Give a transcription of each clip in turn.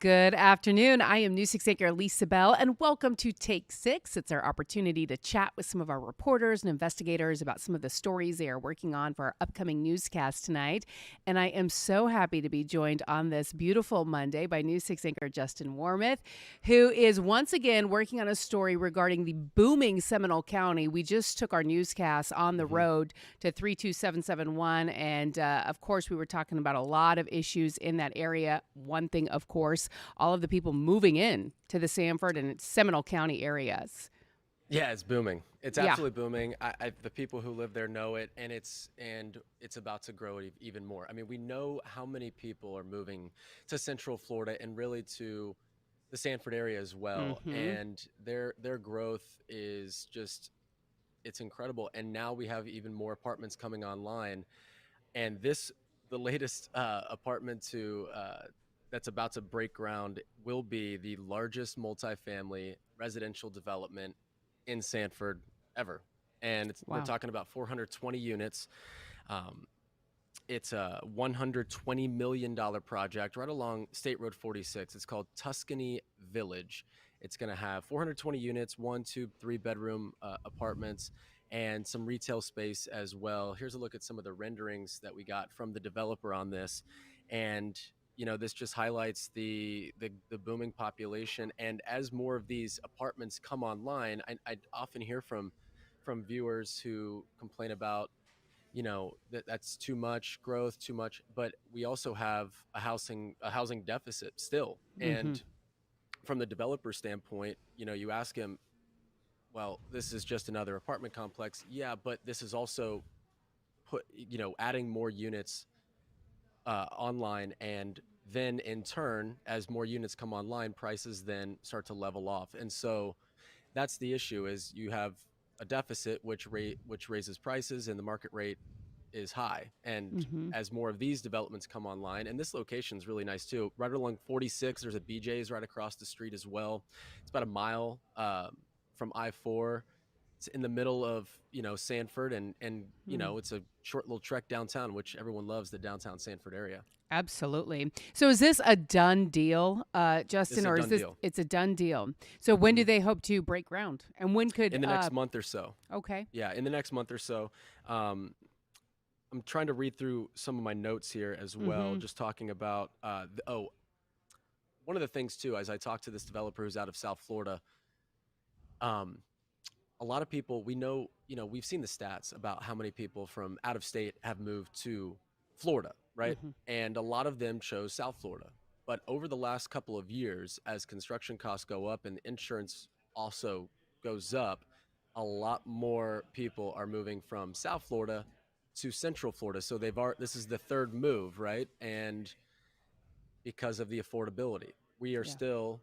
Good afternoon. I am News 6 anchor Lisa Bell, and welcome to Take 6. It's our opportunity to chat with some of our reporters and investigators about some of the stories they are working on for our upcoming newscast tonight. And I am so happy to be joined on this beautiful Monday by News 6 anchor Justin Warmoth, who is once again working on a story regarding the booming Seminole County. We just took our newscast on the road to 32771, and of course, we were talking about a lot of issues in that area. One thing, of course, all of the people moving in to the Sanford and Seminole County areas. Yeah, it's booming. It's Yeah. absolutely booming. The people who live there know it, and it's about to grow even more. I mean, we know how many people are moving to Central Florida and really to the Sanford area as well, Mm-hmm. and their growth is just it's incredible. And now we have even more apartments coming online, and the latest apartment to that's about to break ground will be the largest multifamily residential development in Sanford ever. And we're Wow. talking about 420 units. Um, it's a $120 million project right along State Road 46. It's called Tuscany Village. It's going to have 420 units, one, two, three-bedroom apartments, and some retail space as well. Here's a look at some of the renderings that we got from the developer on this. And this just highlights the booming population. And as more of these apartments come online, I often hear from viewers who complain about that's too much growth, too much, but we also have a housing deficit still. Mm-hmm. And from the developer standpoint, you ask him, well, this is just another apartment complex. Yeah, but this is also adding more units online, and then in turn, as more units come online, prices then start to level off. And so that's the issue: is you have a deficit which raises prices, and the market rate is high. And Mm-hmm. as more of these developments come online, and this location is really nice too, right along 46, there's a BJ's right across the street as well. It's about a mile from I-4. It's in the middle of Sanford, and it's a short little trek downtown, which everyone loves the downtown Sanford area. Absolutely. So is this a done deal, This Justin, is a or is done this deal. it's a done deal? So when do Hmm. they hope to break ground? And when could In the next month or so. okay. Yeah, in the next month or so. um, I'm trying to read through some of my notes here as well, Mm-hmm. just talking about one of the things too, as I talked to this developer who's out of South Florida. um, a lot of people, we know, we've seen the stats about how many people from out of state have moved to Florida, right? Mm-hmm. And a lot of them chose South Florida. But over the last couple of years, as construction costs go up and insurance also goes up, a lot more people are moving from South Florida to Central Florida. So this is the third move, right? And because of the affordability, we are Yeah. still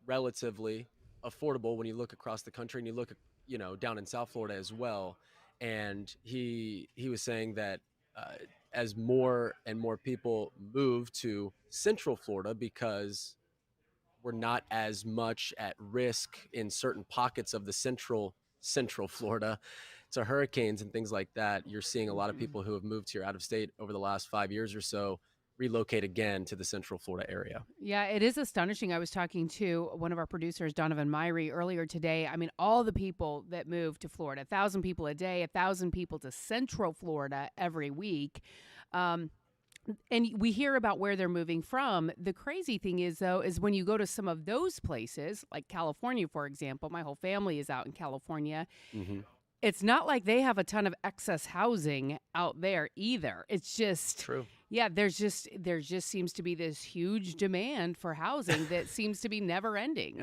relatively affordable when you look across the country, and you look at down in South Florida as well. And he was saying that uh, as more and more people move to Central Florida, because we're not as much at risk in certain pockets of the central Florida to hurricanes and things like that, you're seeing a lot of Mm-hmm. people who have moved here out of state over the last 5 years or so relocate again to the Central Florida area. Yeah, it is astonishing. I was talking to one of our producers, Donovan Myrie, earlier today. I mean, all the people that move to Florida, 1,000 people a day, 1,000 people to Central Florida every week. Um, and we hear about where they're moving from. The crazy thing is, though, is when you go to some of those places, like California, for example, my whole family is out in California. Hmm. It's not like they have a ton of excess housing out there either. It's just, True. yeah, there just seems to be this huge demand for housing that seems to be never ending.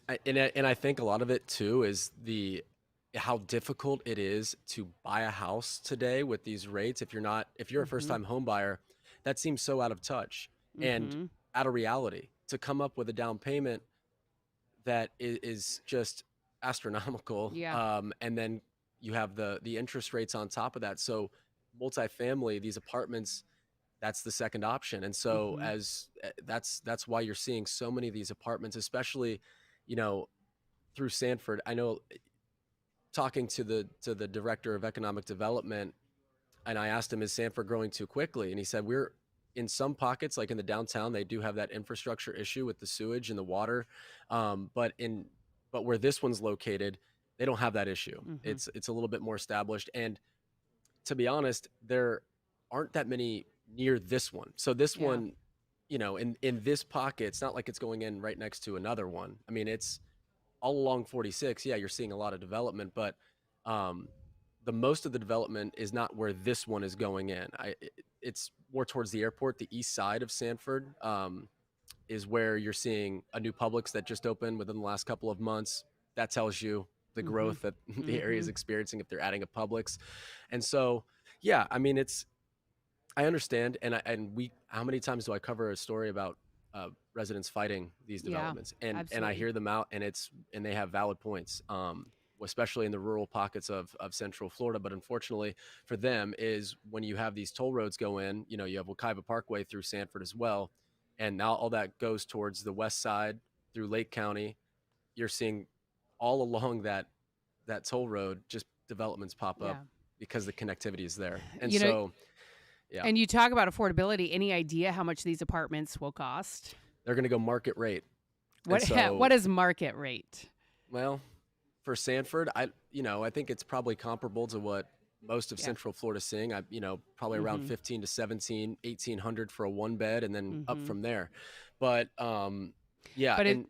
Yeah. And I think a lot of it too is the how difficult it is to buy a house today with these rates. If you're a first Mhm. time home buyer, that seems so out of touch and Mhm. out of reality. To come up with a down payment that is just astronomical, Yeah. and then you have the interest rates on top of that. So multifamily, these apartments, that's the second option. And so Mhm. that's why you're seeing so many of these apartments, especially you know through Sanford. I know, talking to the director of economic development, and I asked him, is Sanford growing too quickly? And he said, we're in some pockets, like in the downtown, they do have that infrastructure issue with the sewage and the water. But where this one's located, they don't have that issue. Mm-hmm. It's a little bit more established. And to be honest, there aren't that many near this one. So this Yeah. one, in this pocket, it's not like it's going in right next to another one. I mean, it's all along 46. Yeah, you're seeing a lot of development, but um, the most of the development is not where this one is going in. It's more towards the airport, the east side of Sanford. Is where you're seeing a new Publix that just opened within the last couple of months. That tells you the Mm-hmm. growth that the area Mm-hmm. is experiencing if they're adding a Publix. And so, yeah, I mean, I understand. How many times do I cover a story about residents fighting these Yeah, developments? And I absolutely. hear them out, and they have valid points. Especially in the rural pockets of Central Florida. But unfortunately for them is when you have these toll roads go in, you have Wekiva Parkway through Sanford as well. And now all that goes towards the west side through Lake County. You're seeing all along that toll road, just developments pop up Yeah. because the connectivity is there. And You know, so, yeah, and you talk about affordability. Any idea how much these apartments will cost? they're going to go market rate. And What so, what is market rate? well, for Sanford, I think it's probably comparable to what most of Yeah. Central Florida's seeing. Probably around Mm-hmm. 15 to 17, 1800 for a one bed, and then up Mm-hmm. from there. But yeah, But it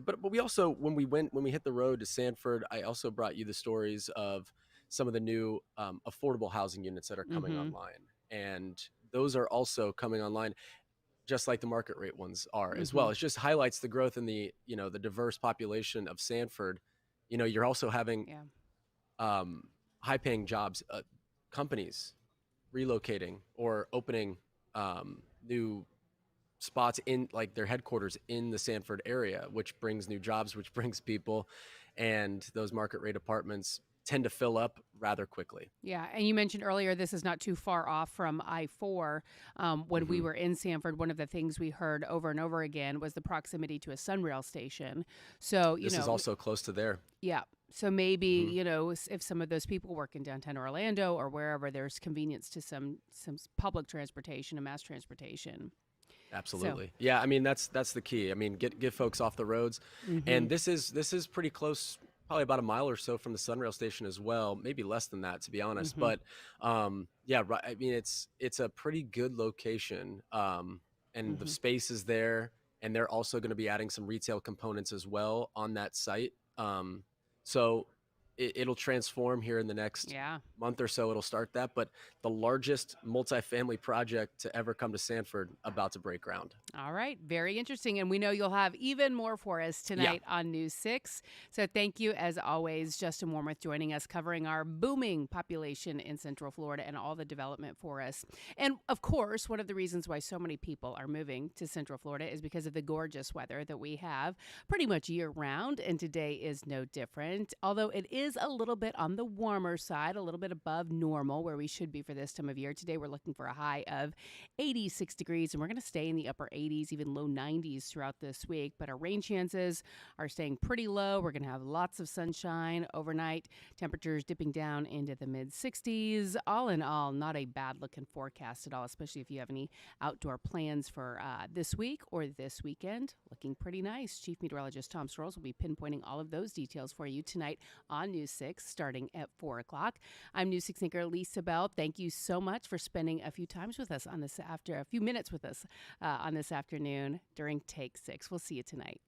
but we also when we hit the road to Sanford, I also brought you the stories of some of the new affordable housing units that are coming mm-hmm. online, and those are also coming online just like the market rate ones are as Mm-hmm. well. It just highlights the growth in the diverse population of Sanford. You're also having Yeah. um, high paying jobs, companies relocating or opening new spots in like their headquarters in the Sanford area, which brings new jobs, which brings people, and those market rate apartments tend to fill up rather quickly. Yeah, and you mentioned earlier this is not too far off from I-4. When we Hmm. were in Sanford, one of the things we heard over and over again was the proximity to a Sunrail station. So, This is also close to there. yeah. So maybe, Hmm. if some of those people work in downtown Orlando or wherever there's convenience to some public transportation and mass transportation. So, Absolutely. Yeah, I mean that's the key. I mean, get folks off the roads. mhm. And this is pretty close, probably about a mile or so from the Sunrail station as well, maybe less than that to be honest. Mhm. But yeah, right, I mean it's a pretty good location. And the Mhm. space is there, and they're also going to be adding some retail components as well on that site. So it'll transform here in the next Yeah. month or so. It'll start that, but the largest multifamily project to ever come to Sanford about to break ground. All right. Very interesting. And we know you'll have even more for us Yeah. tonight on News 6. So thank you, as always, Justin Warmoth joining us, covering our booming population in Central Florida and all the development for us. And of course, one of the reasons why so many people are moving to Central Florida is because of the gorgeous weather that we have pretty much year round. And today is no different, although it is a little bit on the warmer side, a little bit above normal where we should be for this time of year. Today, we're looking for a high of 86 degrees, and we're going to stay in the upper 80s, even low 90s throughout this week. But our rain chances are staying pretty low. We're going to have lots of sunshine overnight, temperatures dipping down into the mid 60s. All in all, not a bad looking forecast at all, especially if you have any outdoor plans for this week or this weekend. Looking pretty nice. Chief Meteorologist Tom Strolls will be pinpointing all of those details for you tonight on News 6 starting at 4 o'clock. I'm News 6 anchor Lisa Bell. Thank you so much for spending a few minutes with us on this afternoon during Take 6. We'll see you tonight.